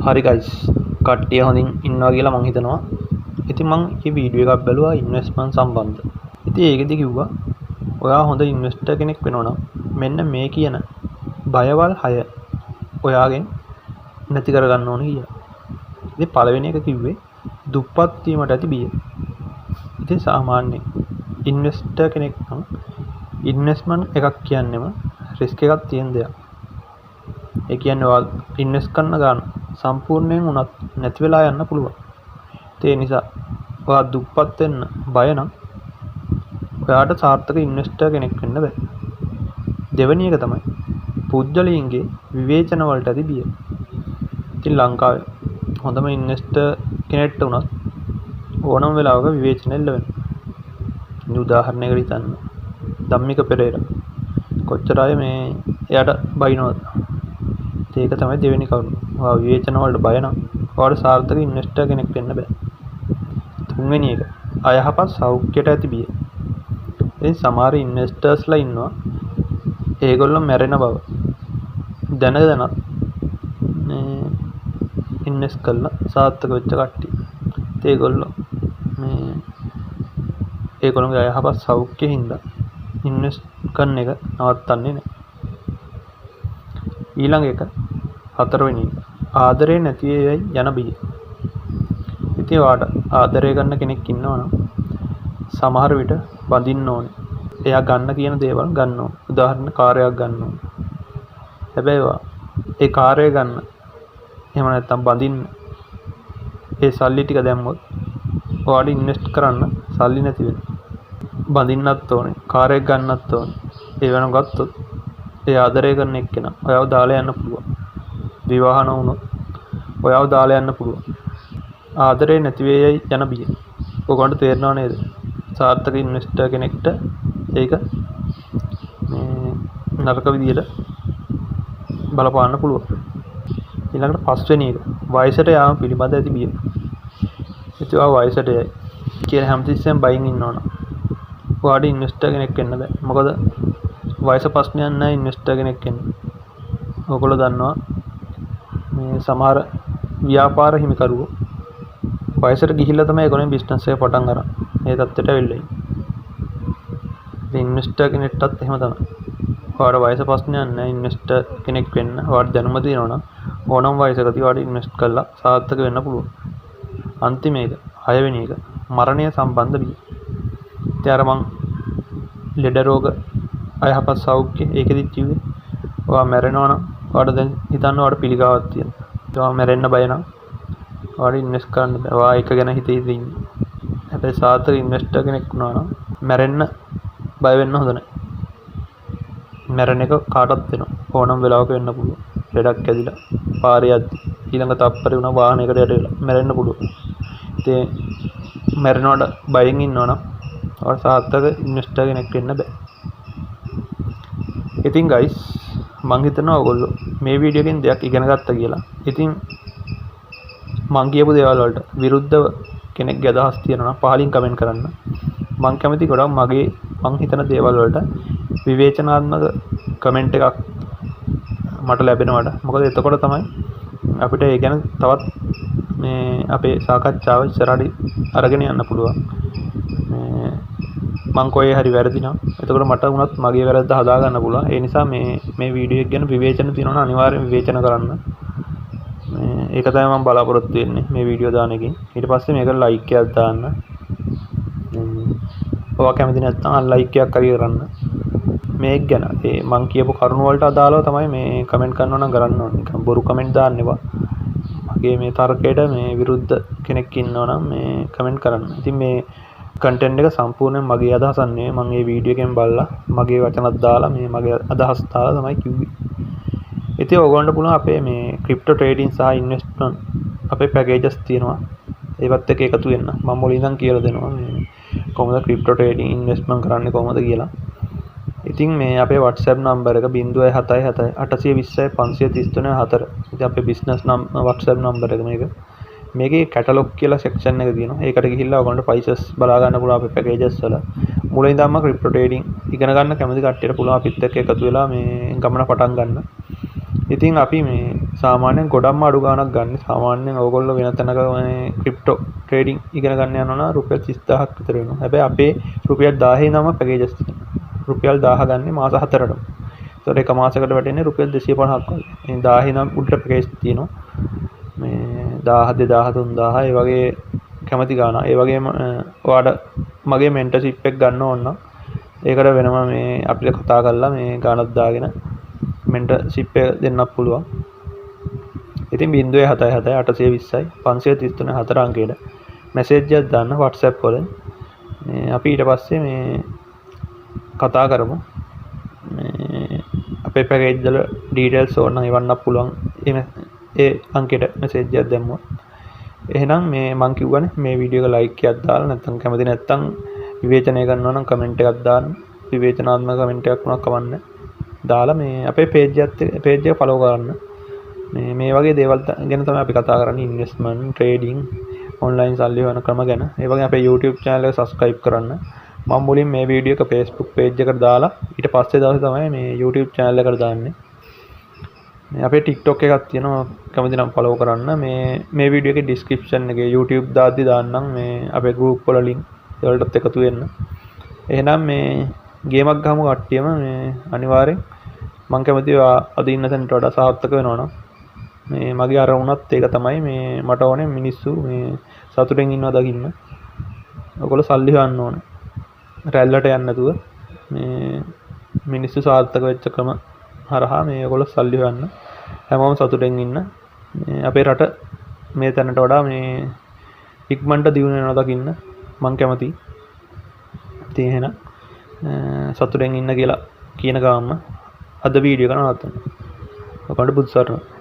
හරි ගයිස් කට්ටිය හොඳින් ඉන්නවා කියලා මං හිතනවා. ඉතින් මං මේ වීඩියෝ එකක් බැලුවා ඉන්වෙස්ට්මන්ට් සම්බන්ධ. ඉතින් ඒකෙදි කිව්වා ඔයා හොඳ ඉන්වෙස්ටර් කෙනෙක් වෙනවා නම් මෙන්න මේ කියන බයවල් 6 ඔයාගෙන් නැති කරගන්න ඕනේ කියලා. ඉතින් පළවෙනි එක කිව්වේ දුප්පත් වීමට ඇති බිය. ඉතින් සාමාන්‍යයෙන් ඉන්වෙස්ටර් කෙනෙක් නම් ඉන්වෙස්ට්මන්ට් එකක් කියන්නේම රිස්ක් එකක් තියෙන දෙයක්. ඒ කියන්නේ ඔයා ඉන්වෙස්ට් කරන ගාන සම්පූර්ණයෙන් උනත් නැති වෙලා යන්න පුළුවන්. ඒ නිසා ඔයා දුප්පත් වෙන්න බය නම් ඔයාට සාර්ථක ඉන්වෙස්ටර් කෙනෙක් වෙන්න බෑ. දෙවෙනි එක තමයි පුද්ගලයන්ගේ විවේචන වලට ඇති බිය. ඉතින් ලංකාවේ හොඳම ඉන්වෙස්ටර් කෙනෙක්ට උනත් ඕනම වෙලාවක විවේචන එල්ල වෙනවා. ඉතින් උදාහරණයකට හිතන්න ධම්මික පෙරේරා කොච්චර අය මේ එයාට බයිනවද? ඒක තමයි දෙවෙනි කරුණ. ඔයා විවේචන වලට බය නම් ඔයාට සාර්ථක ඉන්වෙස්ටර් කෙනෙක් වෙන්න බෑ. තුන්වෙනි එක අයහපත් සෞඛ්‍යයට ඇති බිය. ඉතින් සමහර ඉන්වෙස්ටර්ස්ලා ඉන්නවා ඒගොල්ලෝ මැරෙන බව දැනගෙනත් මේ ඉන්වෙස්ට් කරලා සාර්ථක වෙච්ච කට්ටිය. ඒගොල්ලෝ ඒගොල්ලෝගේ අයහපත් සෞඛ්‍ය හින්දා ඉන්වෙස්ට් කරන එක නවත්තන්නේ නැහැ. ඊළඟ එක හතරවෙනි එක ආදරේ නැති වෙයි යන බිය. ඉතින් ඔයාට ආදරය කරන කෙනෙක් ඉන්නවා නම් සමහර විට බඳින්න ඕනේ. එයා ගන්න කියන දේවල් ගන්න ඕනේ. උදාහරණ කාර්යයක් ගන්න ඕනේ. හැබැයි ඔයා ඒ කාර්යය ගන්න එහෙම නැත්නම් බඳින්න ඒ සල්ලි ටික දැම්මොත් ඔයාට ඉන්වෙස්ට් කරන්න සල්ලි නැති වෙනවා. බඳින්නත් ඕනේ, කාර්යයක් ගන්නත් ඕනේ. ඒ වෙනම ගත්තොත් ඒ ආදරය කරන එක්කෙනා ඔයාව දාලා යන්න පුළුවන්. විවාහ නොවුනොත් ඔයාව දාලා යන්න පුළුවන්. ආදරේ නැති වෙයි යන බිය. ඔයගොල්ලන්ට තේරෙනව නේද? සාර්ථක ඉන්වෙස්ටර් කෙනෙක්ට ඒක මේ නරක විදියට බලපාන්න පුළුවන්. ඊළඟට පස්වෙනි එක වයසට යාම පිළිබඳ ඇති බිය. ඉතින් ඔයා වයසට යයි කියලා හැමතිස්සෙම බයින් ඉන්නවනම් ඔයාට ඉන්වෙස්ටර් කෙනෙක් වෙන්න බෑ. මොකද වයස ප්‍රශ්නයක් නැහැ ඉන්වෙස්ටර් කෙනෙක් වෙන්න. ඔයගොල්ලෝ දන්නවා මේ සමහර ව්‍යාපාර හිමිකරුවෝ වයසට ගිහිල්ලා තමයි ඒගොල්ලෝ බිස්නස් එක පටන් ගන්න. මේ තත්ත්වයට වෙල්ලයි. ඉන්වෙස්ටර් කෙනෙක්ටත් එහෙම තමයි. ඔයාට වයස ප්‍රශ්නයක් නැහැ ඉන්වෙස්ටර් කෙනෙක් වෙන්න. ඔයාට දැනුම තියෙනවා නම් ඕනම වයසකදී ඔයාට ඉන්වෙස්ට් කරලා සාර්ථක වෙන්න පුළුවන්. අන්තිම එක 6 වෙනි එක මරණය සම්බන්ධ බිය. ඉතින් අර මං ලෙඩ රෝග අයහපත් සෞඛ්‍ය ඒකෙදිත් කිව්වේ ඔයා මැරෙනවා නම් ඔයාට දැන් හිතන්න ඔයාට පිළිකාවක් තියෙනවා. ඔයා මැරෙන්න බය නම් ඔයාට ඉන්වෙස්ට් කරන්න බෑ. ඔයා ඒක ගැන හිතේ ඉන්නේ. හැබැයි සාර්ථක ඉන්වෙස්ටර් කෙනෙක් වුණා නම් මැරෙන්න බය වෙන්න හොඳ නැහැ. මැරෙන එක කාටවත් වෙනවා. ඕනම වෙලාවක වෙන්න පුළුවන්. ලෙඩක් ඇදිලා පාරේ යද්දි ඊළඟ තප්පරේ වුණා වාහනයකට යට වෙලා මැරෙන්න පුළුවන්. ඉතින් මැරෙනවට බයෙන් ඉන්නවා නම් ඔයාට සාර්ථක ඉන්වෙස්ටර් කෙනෙක් වෙන්න බෑ. ඉතින් ගයිස් මං හිතනවා ඔයගොල්ලෝ මේ වීඩියෝ එකෙන් දෙයක් ඉගෙන ගත්තා කියලා. ඉතින් මං කියපු දේවල් වලට විරුද්ධව කෙනෙක්ගේ අදහස් තියෙනවා නම් පහලින් කමෙන්ට් කරන්න. මං කැමති ගොඩක් මං හිතන දේවල් වලට විවේචනාත්මක කමෙන්ට් එකක් මට ලැබෙනවට. මොකද එතකොට තමයි අපිට ඒ ගැන තවත් මේ අපේ සාකච්ඡාව ඉස්සරහට අරගෙන යන්න පුළුවන්. මං කොහේ හරි වැරදිනම් එතකොට මට වුණත් මගේ වැරද්ද හදා ගන්න පුළුවන්. ඒ නිසා මේ වීඩියෝ එක ගැන විවේචන තියෙනවා නම් අනිවාර්යෙන් විවේචන කරන්න. ඒක තමයි මම බලාපොරොත්තු වෙන්නේ මේ වීඩියෝ දාන එකෙන්. ඊට පස්සේ මේකට ලයික් එකක් දාන්න. ඔයා කැමති නැත්නම් අන්ලයික් එකක් හරි කරන්න. මේක ගැන ඒ මං කියපු කරුණු වලට අදාළව තමයි මේ කමෙන්ට් කරනවා නම් කරන්න ඕනේ. නිකන් බොරු කමෙන්ට් දාන්න එපා. මගේ මේ තර්කයට මේ විරුද්ධ කෙනෙක් ඉන්නවා නම් මේ කමෙන්ට් කරන්න. ඉතින් මේ කන්ටෙන්ට් එක සම්පූර්ණයෙන් මගේ අදහසක් නෙවෙයි. මම මේ වීඩියෝ එකෙන් බලලා මගේ වචනත් දාලා මගේ අදහස් දාලා තමයි කිව්වේ. ඉතින් ඔයගොල්ලන්ට පුළුවන් අපේ මේ ක්‍රිප්ටෝ ට්‍රේඩින් සහ ඉන්වෙස්ට්මන්ට් අපේ පැකේජස් තියෙනවා. ඒවත් එක්ක එකතු වෙන්න. මම මුලින් ඉඳන් කියලා දෙනවා මේ කොහොමද ක්‍රිප්ටෝ ට්‍රේඩින් ඉන්වෙස්ට්මන්ට් කරන්නේ කොහොමද කියලා. ඉතින් මේ අපේ WhatsApp නම්බර් එක 077 820 533 4. ඉතින් අපේ බිස්නස් WhatsApp නම්බර් එක මේක. මේකේ කැටලොග් කියලා සෙක්ෂන් එක තියෙනවා. ඒකට ගිහිල්ලා ඔයගොල්ලන්ට ප්‍රයිසස් බලා ගන්න පුළුවන් අපේ පැකේජස් වල. මුලින් ඉඳන්ම ක්‍රිප්ටෝ ට්‍රේඩින් ඉගෙන ගන්න කැමති කට්ටියට පුළුවන් අපිත් එක්ක එකතු වෙලා මේ ගමන පටන් ගන්න. ඉතින් අපි මේ සාමාන්‍යයෙන් ගොඩක්ම අඩු ගාණක් ගන්න. සාමාන්‍යයෙන් ඕගොල්ලෝ වෙන තැනක මේ ක්‍රිප්ටෝ ට්‍රේඩින් ඉගෙන ගන්න යනවා නම් රුපියල් 30000ක් විතර වෙනවා. හැබැයි අපේ රුපියල් 1000 නම පැකේජස් තියෙනවා. රුපියල් 1000 ගන්නේ මාස 4ටම. ඒතකොට එක මාසයකට වැටෙන්නේ රුපියල් 250ක් වගේ. ඉතින් 1000 නම් උඩට පැකේජ් තියෙනවා. මේ 1000 2000 3000 ඒ වගේ කැමති ගාණක්. ඒ වගේම ඔයාලට මගේ මෙන්ටර්ෂිප් එක ගන්න ඕන නම් ඒකට වෙනම මේ අපිට කතා කරලා මේ ගාණක් දාගෙන මෙන්ටර්ෂිප් එක දෙන්නත් පුළුවන්. ඉතින් 077 820යි 533 4 අංකයට මැසේජ් එකක් දාන්න WhatsApp වලින්. මේ අපි ඊට පස්සේ මේ කතා කරමු. මේ අපේ පැකේජ් වල ඩීටේල්ස් ඕන නම් එවන්නත් පුළුවන්. ඒ අංකයට මැසේජ් එකක් දැම්මොත්. එහෙනම් මේ මං කිව්වනේ මේ වීඩියෝ එක ලයික් එකක් දාලා නැත්නම් කැමති නැත්නම් විවේචනය කරනවා නම් කමෙන්ට් එකක් දාන්න. විවේචනාත්මක කමෙන්ට් එකක් වුණා කමන්නේ. දාලා මේ අපේ පේජ් එක ෆලෝ කරන්න. මේ වගේ දේවල් ගැන තමයි අපි කතා කරන්නේ. ඉන්වෙස්ට්මන්ට්, ට්‍රේඩින්, ඔන්ලයින් සල්ලි හොයන ක්‍රම ගැන. ඒ වගේ අපේ YouTube channel එක subscribe කරන්න. මම මුලින් මේ වීඩියෝ එක Facebook page එකට දාලා ඊට පස්සේ දවසේ තමයි මේ YouTube channel එකට දාන්නේ. මේ අපේ TikTok එකක් තියෙනවා. කැමති නම් follow කරන්න. මේ වීඩියෝ එකේ description එකේ YouTube දාද්දි දාන්නම් මේ අපේ group වල link ඒවලටත් එකතු වෙන්න. එහෙනම් මේ ගේමක් ගහමු කට්ටියම මේ අනිවාර්යෙන් මම කැමතියි අද ඉන්න තැනට වඩා සාර්ථක වෙනවා නම් මේ මගේ අරමුණත් ඒක තමයි මේ මට ඕනේ මිනිස්සු මේ සතුටෙන් ඉන්නවා දකින්න. ඔයගොල්ලෝ සල්ලි හොයන්න ඕනේ. රැල්ලට යන්නේ නැතුව මේ මිනිස්සු සාර්ථක වෙච්ච ක්‍රම හරහා මේ ඔයගොල්ලෝ සල්ලි හොයන්න. හැමෝම සතුටෙන් ඉන්න. මේ අපේ රට මේ තැනට වඩා මේ ඉක්මනට දියුණු වෙනවා දකින්න මම කැමතියි. ඉතින් එහෙනම් සතුටෙන් ඉන්න කියලා කියන ගාම අද වීඩියෝ එක නවත්තන්න. ඔකට බුදු සරණයි.